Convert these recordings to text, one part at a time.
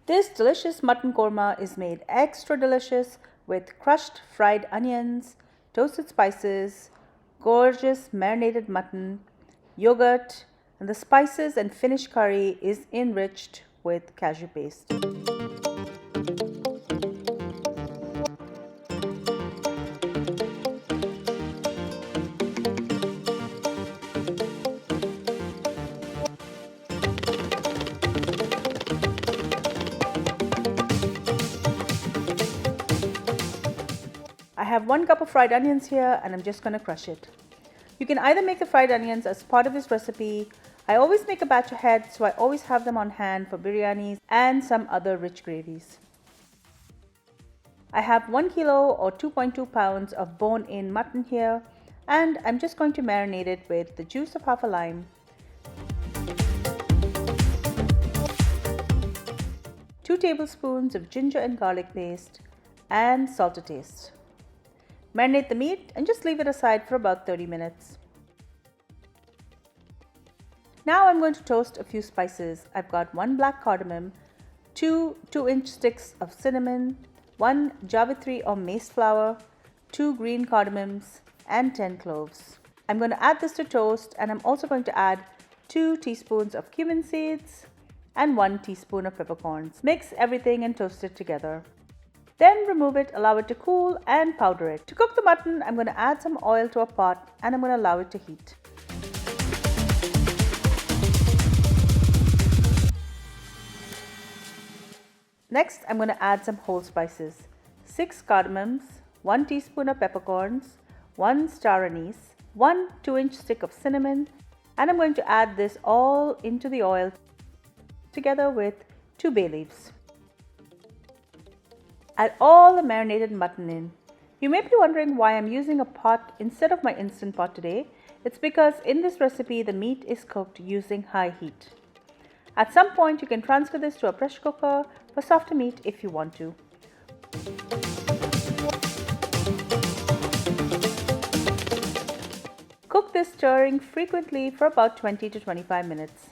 This delicious mutton korma is made extra delicious with crushed fried onions, toasted spices, gorgeous marinated mutton, yogurt, and the spices and finished curry is enriched with cashew paste. I have 1 cup of fried onions here and I'm just going to crush it. You can either make the fried onions as part of this recipe. I always make a batch ahead, so I always have them on hand for biryanis and some other rich gravies. I have 1 kilo or 2.2 pounds of bone-in mutton here, and I'm just going to marinate it with the juice of half a lime, 2 tablespoons of ginger and garlic paste, and salt to taste. Marinate the meat and just leave it aside for about 30 minutes. Now I'm going to toast a few spices. I've got 1 black cardamom, 2 2-inch sticks of cinnamon, 1 javitri or mace flower, 2 green cardamoms, and 10 cloves. I'm going to add this to toast, and I'm also going to add 2 teaspoons of cumin seeds and 1 teaspoon of peppercorns. Mix everything and toast it together. Then remove it, allow it to cool, and powder it. To cook the mutton, I'm going to add some oil to a pot and I'm going to allow it to heat. Next, I'm going to add some whole spices. 6 cardamoms, 1 teaspoon of peppercorns, 1 star anise, 1 2-inch stick of cinnamon, and I'm going to add this all into the oil together with 2 bay leaves. Add all the marinated mutton in. You may be wondering why I'm using a pot instead of my Instant Pot today. It's because in this recipe the meat is cooked using high heat. At some point you can transfer this to a pressure cooker for softer meat if you want to. Cook this stirring frequently for about 20 to 25 minutes.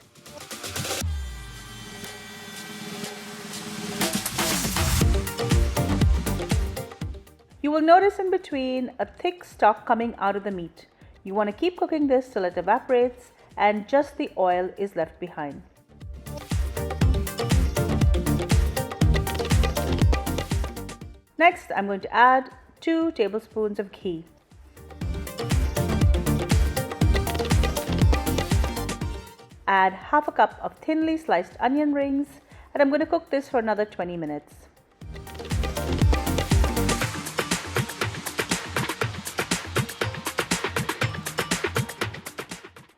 You will notice in between a thick stock coming out of the meat. You want to keep cooking this till it evaporates and just the oil is left behind. Next, I'm going to add 2 tablespoons of ghee. Add half a cup of thinly sliced onion rings, and I'm going to cook this for another 20 minutes.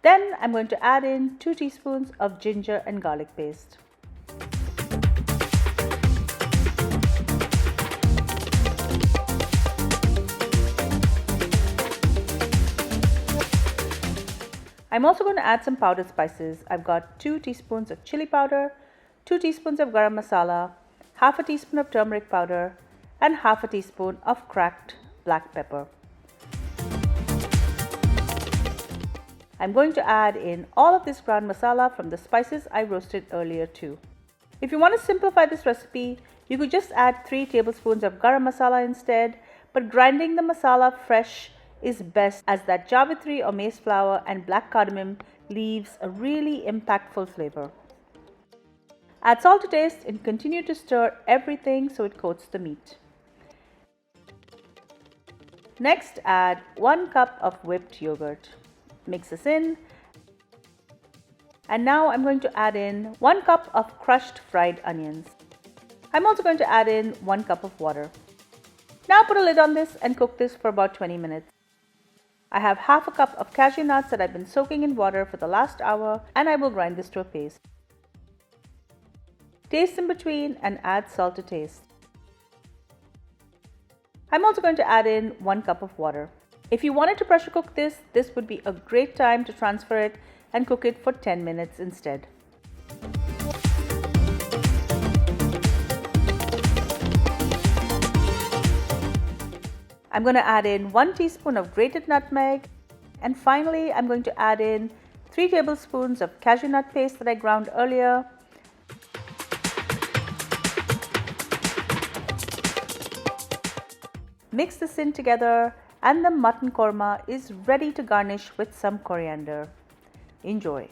Then I'm going to add in 2 teaspoons of ginger and garlic paste. I'm also going to add some powdered spices. I've got 2 teaspoons of chili powder, 2 teaspoons of garam masala, half a teaspoon of turmeric powder, and half a teaspoon of cracked black pepper. I'm going to add in all of this ground masala from the spices I roasted earlier too. If you want to simplify this recipe, you could just add 3 tablespoons of garam masala instead, but grinding the masala fresh is best as that javitri or mace flower and black cardamom leaves a really impactful flavor. Add salt to taste and continue to stir everything so it coats the meat. Next, add 1 cup of whipped yogurt. Mix this in, and now I'm going to add in 1 cup of crushed fried onions. I'm also going to add in 1 cup of water. Now put a lid on this and cook this for about 20 minutes. I have half a cup of cashew nuts that I've been soaking in water for the last hour, and I will grind this to a paste. Taste in between and add salt to taste. I'm also going to add in 1 cup of water. If you wanted to pressure cook this, this would be a great time to transfer it and cook it for 10 minutes instead. I'm going to add in 1 teaspoon of grated nutmeg, and finally I'm going to add in 3 tablespoons of cashew nut paste that I ground earlier, Mix this in together and the mutton korma is ready to garnish with some coriander. Enjoy.